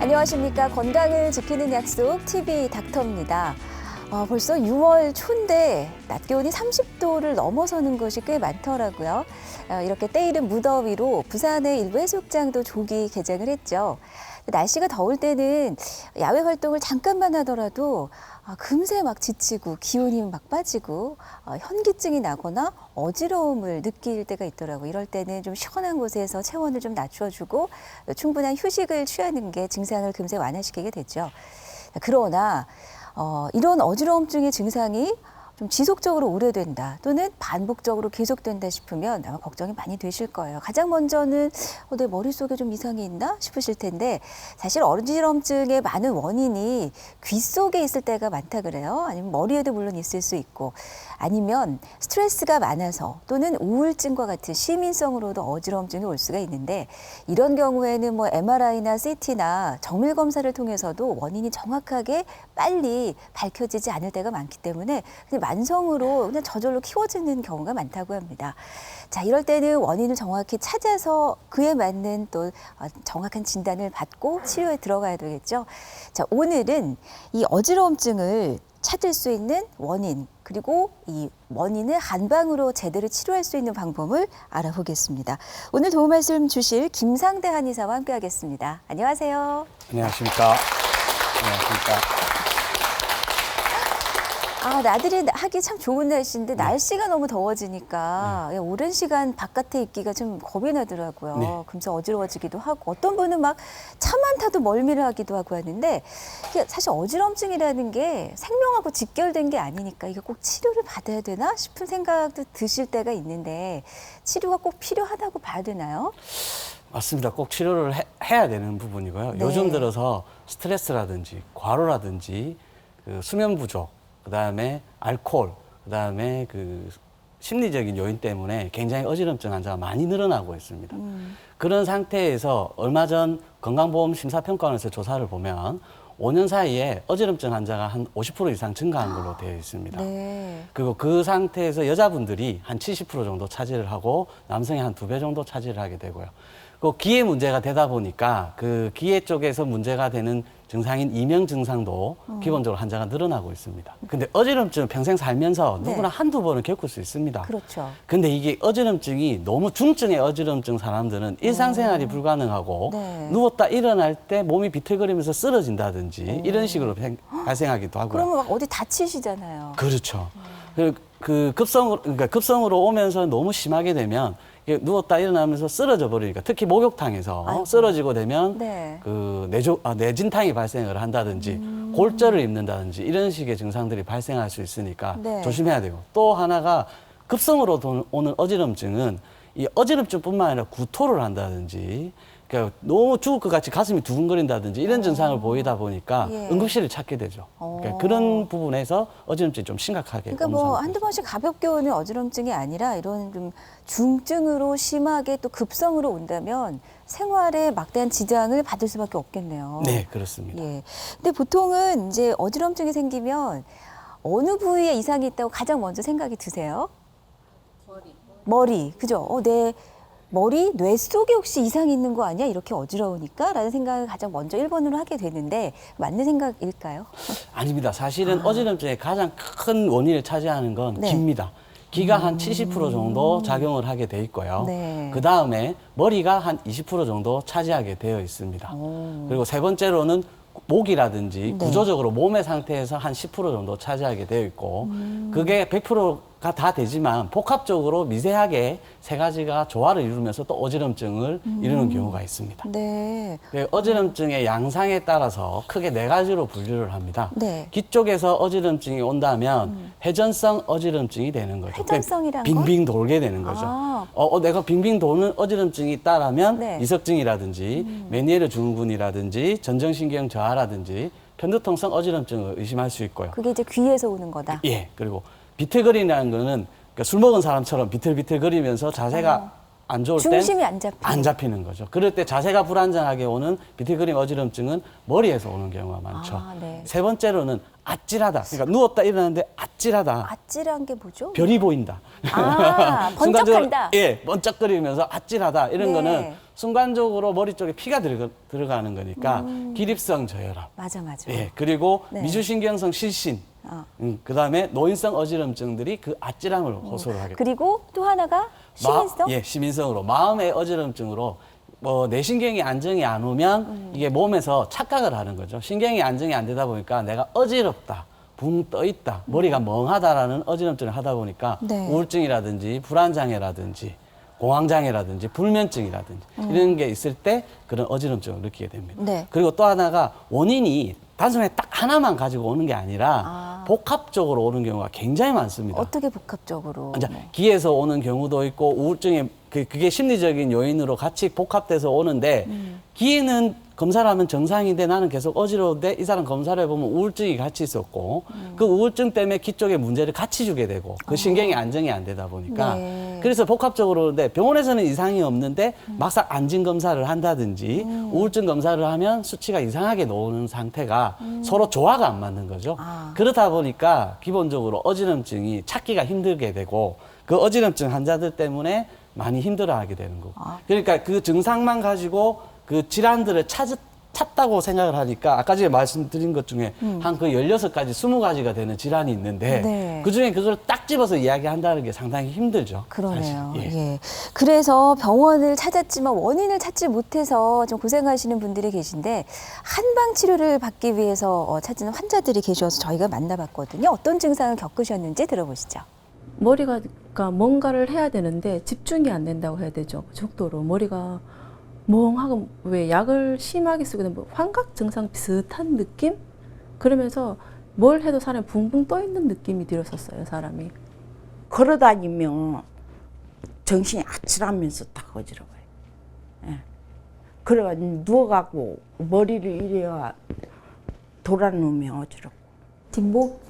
안녕하십니까. 건강을 지키는 약속 TV 닥터입니다. 벌써 6월 초인데 낮 기온이 30도를 넘어서는 곳이 꽤 많더라고요. 이렇게 때이른 무더위로 부산의 일부 해수욕장도 조기 개장을 했죠. 날씨가 더울 때는 야외 활동을 잠깐만 하더라도 금세 막 지치고 기운이 막 빠지고 현기증이 나거나 어지러움을 느낄 때가 있더라고요. 이럴 때는 좀 시원한 곳에서 체온을 좀 낮춰주고 충분한 휴식을 취하는 게 증상을 금세 완화시키게 되죠. 그러나 이런 어지러움증의 증상이 좀 지속적으로 오래된다 또는 반복적으로 계속된다 싶으면 아마 걱정이 많이 되실 거예요. 가장 먼저는 내 머릿속에 좀 이상이 있나 싶으실 텐데 사실 어지러움증의 많은 원인이 귀 속에 있을 때가 많다 그래요. 아니면 머리에도 물론 있을 수 있고 아니면 스트레스가 많아서 또는 우울증과 같은 시민성으로도 어지러움증이 올 수가 있는데 이런 경우에는 MRI나 CT나 정밀 검사를 통해서도 원인이 정확하게 빨리 밝혀지지 않을 때가 많기 때문에 그냥 만성으로 그냥 저절로 키워지는 경우가 많다고 합니다. 자, 이럴 때는 원인을 정확히 찾아서 그에 맞는 또 정확한 진단을 받고 치료에 들어가야 되겠죠. 자, 오늘은 이 어지러움증을 찾을 수 있는 원인 그리고 이 원인을 한방으로 제대로 치료할 수 있는 방법을 알아보겠습니다. 오늘 도움 말씀 주실 김상대 한의사와 함께하겠습니다. 안녕하세요. 안녕하십니까. 안녕하십니까. 나들이 하기 참 좋은 날씨인데 날씨가 너무 더워지니까 오랜 시간 바깥에 있기가 좀 겁이 나더라고요. 네. 금세 어지러워지기도 하고 어떤 분은 막 차만 타도 멀미를 하기도 하고 하는데 이게 사실 어지러움증이라는 게 생명하고 직결된 게 아니니까 이게 꼭 치료를 받아야 되나 싶은 생각도 드실 때가 있는데 치료가 꼭 필요하다고 봐야 되나요? 맞습니다. 꼭 치료를 해야 되는 부분이고요. 네. 요즘 들어서 스트레스라든지 과로라든지 그 수면 부족, 그다음에 알코올, 그다음에 그 심리적인 요인 때문에 굉장히 어지럼증 환자가 많이 늘어나고 있습니다. 그런 상태에서 얼마 전 건강보험 심사평가원에서 조사를 보면 5년 사이에 어지럼증 환자가 한 50% 이상 증가한 걸로 되어 있습니다. 네. 그리고 그 상태에서 여자분들이 한 70% 정도 차지를 하고 남성이 한 2배 정도 차지를 하게 되고요. 그 기에 문제가 되다 보니까 그 기에 쪽에서 문제가 되는 증상인 이명 증상도 기본적으로 환자가 늘어나고 있습니다. 근데 어지럼증은 평생 살면서 누구나 한두 번은 겪을 수 있습니다. 그렇죠. 근데 이게 어지럼증이 너무 중증의 어지럼증 사람들은 일상생활이 불가능하고 네. 누웠다 일어날 때 몸이 비틀거리면서 쓰러진다든지 이런 식으로 발생하기도 하고요. 그러면 막 어디 다치시잖아요. 그렇죠. 그러니까 급성으로 오면서 너무 심하게 되면 이게 누웠다 일어나면서 쓰러져 버리니까 특히 목욕탕에서 아이고. 쓰러지고 되면 네. 그 내진탕이 발생을 한다든지 골절을 입는다든지 이런 식의 증상들이 발생할 수 있으니까 네. 조심해야 되고 또 하나가 급성으로 오는 어지럼증은 이 어지럼증뿐만 아니라 구토를 한다든지 그러니까 너무 죽을 것 같이 가슴이 두근거린다든지 이런 증상을 보이다 보니까 예. 응급실을 찾게 되죠. 그러니까 그런 부분에서 어지럼증이 좀 심각하게 그러니까 오는 상태죠. 한두 번씩 가볍게 오는 어지럼증이 아니라 이런 좀 중증으로 심하게 또 급성으로 온다면 생활에 막대한 지장을 받을 수밖에 없겠네요. 네, 그렇습니다. 예. 근데 보통은 이제 어지럼증이 생기면 어느 부위에 이상이 있다고 가장 먼저 생각이 드세요? 머리. 그죠? 내 머리, 뇌 속에 혹시 이상이 있는 거 아니야? 이렇게 어지러우니까? 라는 생각을 가장 먼저 1번으로 하게 되는데 맞는 생각일까요? 아닙니다. 사실은 어지럼증의 가장 큰 원인을 차지하는 건 네. 기입니다. 기가 한 70% 정도 작용을 하게 돼 있고요. 네. 그 다음에 머리가 한 20% 정도 차지하게 되어 있습니다. 그리고 세 번째로는 목이라든지 네. 구조적으로 몸의 상태에서 한 10% 정도 차지하게 되어 있고 그게 100%가 다 되지만 복합적으로 미세하게 세 가지가 조화를 이루면서 또 어지럼증을 이루는 경우가 있습니다. 네. 그 어지럼증의 양상에 따라서 크게 네 가지로 분류를 합니다. 네. 귀 쪽에서 어지럼증이 온다면 회전성 어지럼증이 되는 거죠. 회전성이란 빙빙 돌게 되는 거죠. 내가 빙빙 도는 어지럼증이 있다라면 네. 이석증이라든지 메니에르 증후군이라든지 전정신경 저하라든지 편두통성 어지럼증을 의심할 수 있고요. 그게 이제 귀에서 오는 거다. 예, 그리고 비틀거리라는 거는 그러니까 술 먹은 사람처럼 비틀비틀거리면서 자세가 안 좋을 때 중심이 안 잡히는. 안 잡히는 거죠. 그럴 때 자세가 불안정하게 오는 비틀거림 어지럼증은 머리에서 오는 경우가 많죠. 아, 네. 세 번째로는 아찔하다. 그러니까 누웠다 일어났는데 아찔하다. 아찔한 게 뭐죠? 별이 보인다. 아, 순간적으로, 번쩍한다. 예, 번쩍거리면서 아찔하다. 이런 네. 거는 순간적으로 머리 쪽에 피가 들어가는 거니까 기립성 저혈압. 맞아. 예, 그리고 네. 미주신경성 실신. 그다음에 노인성 어지럼증들이 그 아찔함을 호소를 하게 됩니다. 그리고 또 하나가 시민성? 예, 시민성으로 마음의 어지럼증으로 뭐 내신경이 안정이 안 오면 이게 몸에서 착각을 하는 거죠. 신경이 안정이 안 되다 보니까 내가 어지럽다, 붕 떠 있다, 머리가 멍하다라는 어지럼증을 하다 보니까 네. 우울증이라든지 불안장애라든지 공황장애라든지 불면증이라든지 이런 게 있을 때 그런 어지럼증을 느끼게 됩니다. 네. 그리고 또 하나가 원인이 단순히 딱 하나만 가지고 오는 게 아니라 복합적으로 오는 경우가 굉장히 많습니다. 어떻게 복합적으로? 이제 기에서 오는 경우도 있고 우울증이 그게 심리적인 요인으로 같이 복합돼서 오는데 기에는 검사를 하면 정상인데 나는 계속 어지러운데 이 사람 검사를 해보면 우울증이 같이 있었고 그 우울증 때문에 기 쪽에 문제를 같이 주게 되고 그 신경이 안정이 안 되다 보니까 네. 그래서 복합적으로 오는데 병원에서는 이상이 없는데 막상 안진 검사를 한다든지 우울증 검사를 하면 수치가 이상하게 나오는 상태가 서로 조화가 안 맞는 거죠. 그렇다 보니까 기본적으로 어지럼증이 찾기가 힘들게 되고 그 어지럼증 환자들 때문에 많이 힘들어하게 되는 거고. 그러니까 그 증상만 가지고 그 질환들을 찾다고 생각을 하니까 아까 전에 말씀드린 것 중에 한 그 16가지, 20가지가 되는 질환이 있는데 네. 그중에 그걸 딱 집어서 이야기한다는 게 상당히 힘들죠. 그러네요. 사실. 예. 그래서 병원을 찾았지만 원인을 찾지 못해서 좀 고생하시는 분들이 계신데 한방 치료를 받기 위해서 찾는 환자들이 계셔서 저희가 만나봤거든요. 어떤 증상을 겪으셨는지 들어보시죠. 머리가 그러니까 뭔가를 해야 되는데 집중이 안 된다고 해야 되죠. 그 정도로 머리가 멍하고 왜 약을 심하게 쓰게 되면 환각 증상 비슷한 느낌? 그러면서 뭘 해도 사람이 붕붕 떠 있는 느낌이 들었었어요, 사람이. 걸어다니면 정신이 아찔하면서 딱 어지러워요. 예. 그래가지고 누워갖고 머리를 이래야 돌아누면 어지럽고.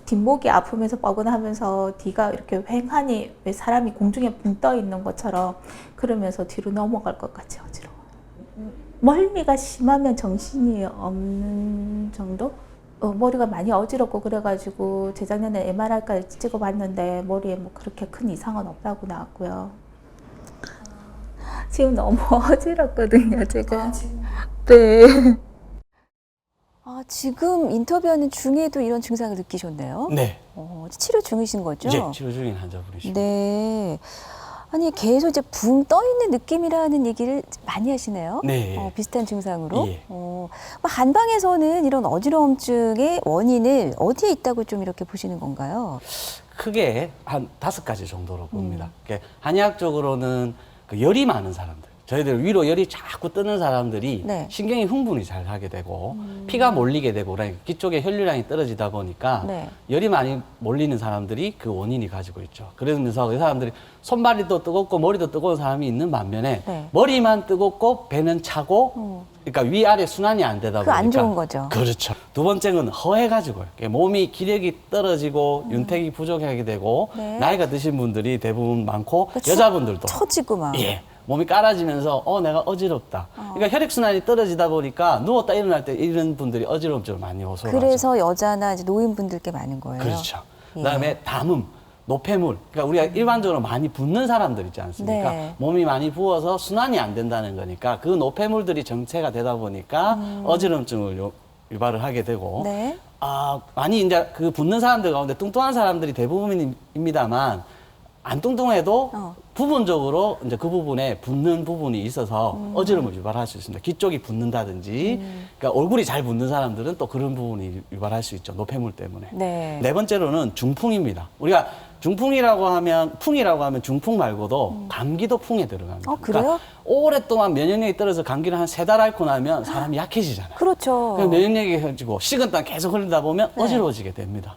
뒷목이 아프면서 뻐근하면서 뒤가 이렇게 휑하니 왜 사람이 공중에 붕 떠 있는 것처럼 그러면서 뒤로 넘어갈 것 같이 어지러워요. 멀미가 심하면 정신이 없는 정도? 머리가 많이 어지럽고 그래가지고 재작년에 MRI까지 찍어봤는데 머리에 뭐 그렇게 큰 이상은 없다고 나왔고요. 지금 너무 어지럽거든요, 제가. 네. 지금 인터뷰하는 중에도 이런 증상을 느끼셨네요. 네. 치료 중이신 거죠? 예, 치료 중인 환자분이시죠. 네. 아니 계속 이제 붕 떠 있는 느낌이라는 얘기를 많이 하시네요. 네. 비슷한 증상으로. 예. 한방에서는 이런 어지러움증의 원인을 어디에 있다고 좀 이렇게 보시는 건가요? 크게 한 5가지 정도로 봅니다. 한의학적으로는 그 열이 많은 사람들, 저희들 위로 열이 자꾸 뜨는 사람들이 네. 신경이 흥분이 잘 하게 되고 피가 몰리게 되고 그러니까 귀 쪽에 혈류량이 떨어지다 보니까 네. 열이 많이 몰리는 사람들이 그 원인이 가지고 있죠. 그러면서 그 사람들이 손발이도 뜨겁고 머리도 뜨거운 사람이 있는 반면에 네. 머리만 뜨겁고 배는 차고 그러니까 위아래 순환이 안 되다 그거 보니까 안 좋은 거죠. 그렇죠. 두 번째는 허해가지고요. 몸이 기력이 떨어지고 윤택이 부족하게 되고 네. 나이가 드신 분들이 대부분 많고 그러니까 여자분들도 처지고 막. 예. 몸이 깔아지면서 내가 어지럽다. 그러니까 혈액순환이 떨어지다 보니까 누웠다 일어날 때 이런 분들이 어지러움증을 많이 호소하죠. 그래서 여자나 이제 노인분들께 많은 거예요. 그렇죠. 예. 그다음에 담음, 노폐물. 그러니까 우리가 일반적으로 많이 붓는 사람들 있지 않습니까? 네. 몸이 많이 부어서 순환이 안 된다는 거니까 그 노폐물들이 정체가 되다 보니까 어지러움증을 유발을 하게 되고 네. 많이 이제 그 붓는 사람들 가운데 뚱뚱한 사람들이 대부분입니다만 안 뚱뚱해도 부분적으로 이제 그 부분에 붓는 부분이 있어서 어지러움을 유발할 수 있습니다. 귀 쪽이 붓는다든지, 그러니까 얼굴이 잘 붓는 사람들은 또 그런 부분이 유발할 수 있죠. 노폐물 때문에. 네. 네 번째로는 중풍입니다. 우리가 풍이라고 하면 중풍 말고도 감기도 풍에 들어갑니다. 그래요? 그러니까 오랫동안 면역력이 떨어져서 감기를 한 3달 앓고 나면 사람이 약해지잖아요. 그렇죠. 그럼 면역력이 해지고 식은땀 계속 흘리다 보면 네. 어지러워지게 됩니다.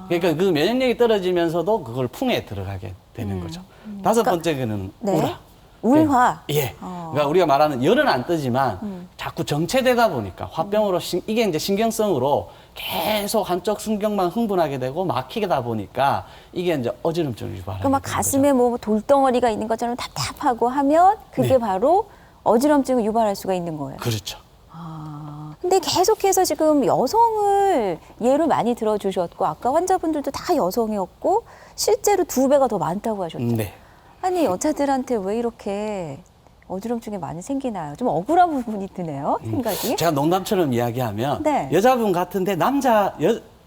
그러니까 그 면역력이 떨어지면서도 그걸 풍에 들어가게 되는 거죠. 다섯 번째는 네. 우라. 울화. 예. 그러니까 우리가 말하는 열은 안 뜨지만 자꾸 정체되다 보니까 화병으로 이게 이제 신경성으로 계속 한쪽 신경만 흥분하게 되고 막히다 보니까 이게 이제 어지럼증을 유발하게 그러니까 막 되는 가슴에 뭐 돌덩어리가 있는 것처럼 답답하고 하면 그게 네. 바로 어지럼증을 유발할 수가 있는 거예요. 그렇죠. 근데 계속해서 지금 여성을 예로 많이 들어주셨고 아까 환자분들도 다 여성이었고 실제로 2배가 더 많다고 하셨죠. 네. 아니 여자들한테 왜 이렇게 어지럼증이 많이 생기나요? 좀 억울한 부분이 드네요. 생각이. 제가 농담처럼 이야기하면 네. 여자분 같은데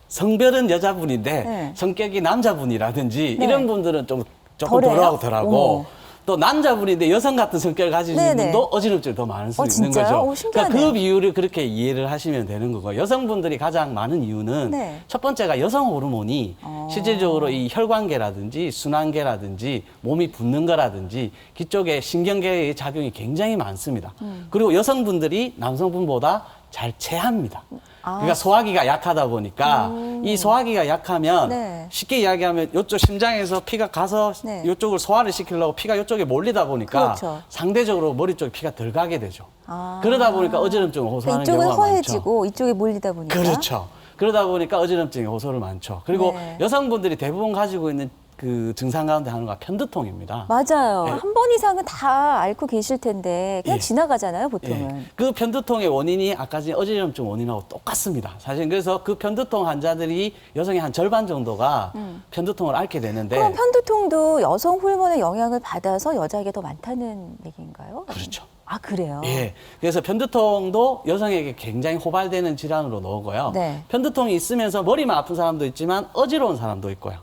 성별은 여자분인데 네. 성격이 남자분이라든지 네. 이런 분들은 조금 덜해요? 덜하고 또 남자분인데 여성 같은 성격을 가지신 네네. 분도 어지럼증이 더 많을 수 있는 진짜요? 거죠. 오, 신기하네요. 그러니까 그 비율을 그렇게 이해를 하시면 되는 거고 여성분들이 가장 많은 이유는 네. 첫 번째가 여성 호르몬이 실질적으로 이 혈관계라든지 순환계라든지 몸이 붓는 거라든지 그쪽에 신경계의 작용이 굉장히 많습니다. 그리고 여성분들이 남성분보다 잘 체합니다. 그러니까 소화기가 약하다 보니까 이 소화기가 약하면 네. 쉽게 이야기하면 이쪽 심장에서 피가 가서 네. 이쪽을 소화를 시키려고 피가 이쪽에 몰리다 보니까 그렇죠. 상대적으로 머리 쪽에 피가 덜 가게 되죠. 아. 그러다 보니까 어지럼증을 그러니까 호소하는 이쪽은 경우가 많죠. 허해지고 이쪽이 몰리다 보니까. 그렇죠. 그러다 보니까 어지럼증의 호소를 많죠. 그리고 네. 여성분들이 대부분 가지고 있는 그 증상 가운데 하나가 편두통입니다. 맞아요. 네. 한 번 이상은 다 앓고 계실 텐데 그냥 예. 지나가잖아요, 보통은. 예. 그 편두통의 원인이 아까 전 어지럼증 원인하고 똑같습니다. 사실 그래서 그 편두통 환자들이 여성의 한 절반 정도가 편두통을 앓게 되는데 그럼 편두통도 여성 호르몬의 영향을 받아서 여자에게 더 많다는 얘기인가요? 그렇죠. 아, 그래요? 예. 그래서 편두통도 여성에게 굉장히 호발되는 질환으로 나오고요. 네. 편두통이 있으면서 머리만 아픈 사람도 있지만 어지러운 사람도 있고요.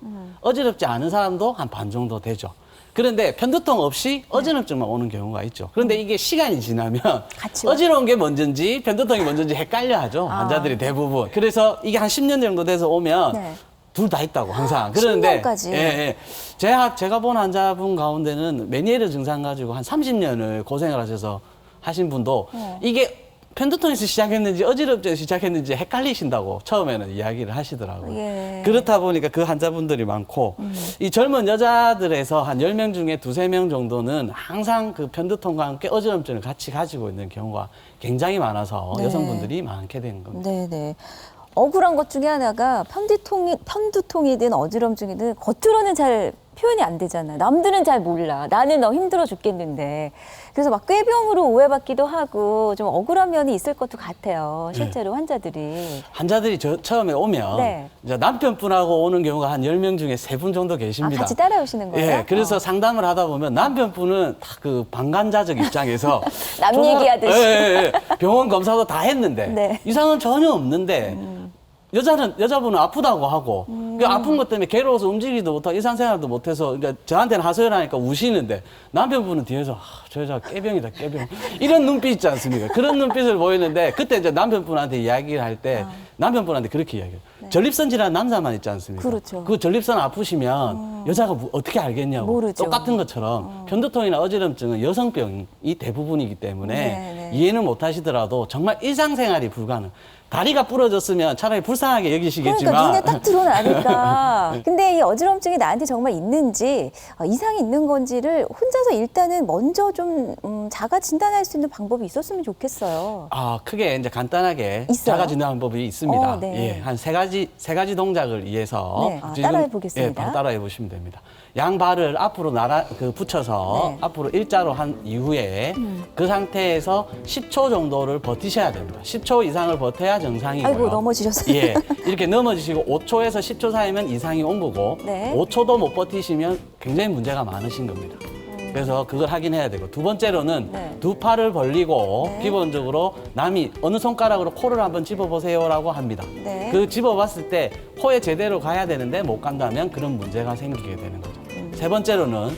어지럽지 않은 사람도 한 반 정도 되죠. 그런데 편두통 없이 어지럼증만 오는 경우가 있죠. 그런데 이게 시간이 지나면 같이 와요? 어지러운 게 먼저인지 편두통이 먼저인지 헷갈려 하죠. 환자들이 대부분. 그래서 이게 한 10년 정도 돼서 오면 네. 둘 다 있다고 항상. 그런데 10년까지. 예, 예. 제가 본 환자분 가운데는 메니에르 증상 가지고 한 30년을 고생을 하셔서 하신 분도 이게 편두통에서 시작했는지 어지럽증에서 시작했는지 헷갈리신다고 처음에는 이야기를 하시더라고요. 예. 그렇다 보니까 그 환자분들이 많고 이 젊은 여자들에서 한 10명 중에 2~3명 정도는 항상 그 편두통과 함께 어지럼증을 같이 가지고 있는 경우가 굉장히 많아서 네. 여성분들이 많게 되는 겁니다. 네네. 억울한 것 중에 하나가 편두통이든 어지럼증이든 겉으로는 잘 표현이 안 되잖아요. 남들은 잘 몰라. 나는 너무 힘들어 죽겠는데. 그래서 막 꾀병으로 오해받기도 하고 좀 억울한 면이 있을 것도 같아요. 실제로 환자들이. 환자들이 처음에 오면 네. 이제 남편분하고 오는 경우가 한 10명 중에 3분 정도 아, 계십니다. 같이 따라오시는 거예요? 예, 그래서 상담을 하다 보면 남편분은 다 그 방관자적 입장에서 남 정말- 얘기하듯이. 예, 예, 예. 병원 검사도 다 했는데 네. 이상은 전혀 없는데 여자분은 아프다고 하고 그 아픈 것 때문에 괴로워서 움직이지도 못하고 일상생활도 못해서 이제 저한테는 하소연 하니까 우시는데 남편분은 뒤에서 저 여자 깨병이다 깨병 이런 눈빛 있지 않습니까? 그런 눈빛을 보이는데 그때 이제 남편분한테 이야기를 할 때 남편분한테 그렇게 이야기해요. 전립선 질환 남자만 있지 않습니까? 그렇죠. 그 전립선 아프시면 여자가 어떻게 알겠냐고. 모르죠. 똑같은 것처럼 편두통이나 어지럼증은 여성병이 대부분이기 때문에 네, 네. 이해는 못 하시더라도 정말 일상생활이 불가능. 다리가 부러졌으면 차라리 불쌍하게 여기시겠지만 그러니까 눈에 딱 드러나니까. 근데 이 어지럼증이 나한테 정말 있는지 이상이 있는 건지를 혼자서 일단은 먼저 좀 자가 진단할 수 있는 방법이 있었으면 좋겠어요. 아, 크게 이제 간단하게 있어요? 자가 진단 방법이 있습니다. 네. 예, 한 세 가지 동작을 위해서 네, 따라해 보겠습니다. 예, 바로 따라해 보시면 됩니다. 양발을 앞으로 붙여서 네. 앞으로 일자로 한 이후에 그 상태에서 10초 정도를 버티셔야 됩니다. 10초 이상을 버텨야 정상이고요. 아이고, 넘어지셨어요. 예, 이렇게 넘어지시고 5초에서 10초 사이면 이상이 온 거고 네. 5초도 못 버티시면 굉장히 문제가 많으신 겁니다. 그래서 그걸 확인해야 되고 두 번째로는 네. 두 팔을 벌리고 네. 기본적으로 남이 어느 손가락으로 코를 한번 집어보세요라고 합니다. 네. 그 집어봤을 때 코에 제대로 가야 되는데 못 간다면 그런 문제가 생기게 되는 거죠. 세 번째로는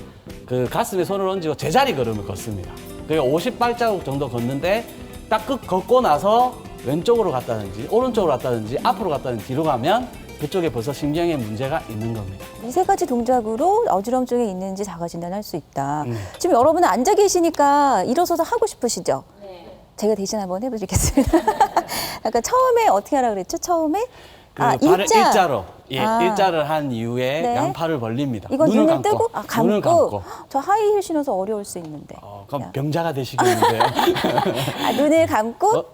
그 가슴에 손을 얹고 제자리 걸음을 걷습니다. 그러니까 50발자국 정도 걷는데 딱 걷고 나서 왼쪽으로 갔다든지 오른쪽으로 갔다든지 앞으로 갔다든지 뒤로 가면 그쪽에 벌써 신경에 문제가 있는 겁니다. 이 세 가지 동작으로 어지럼증이 있는지 자가 진단할 수 있다. 지금 여러분은 앉아 계시니까 일어서서 하고 싶으시죠? 네. 제가 대신 한번 해보시겠습니다. 아까 처음에 어떻게 하라 그랬죠? 처음에 발을 일자로 아. 일자를 한 이후에 네. 양팔을 벌립니다. 이건 눈을 감고, 뜨고 눈을 감고. 저 하이힐 신어서 어려울 수 있는데. 그럼 병자가 되시겠는데요. 아, 눈을 감고 어?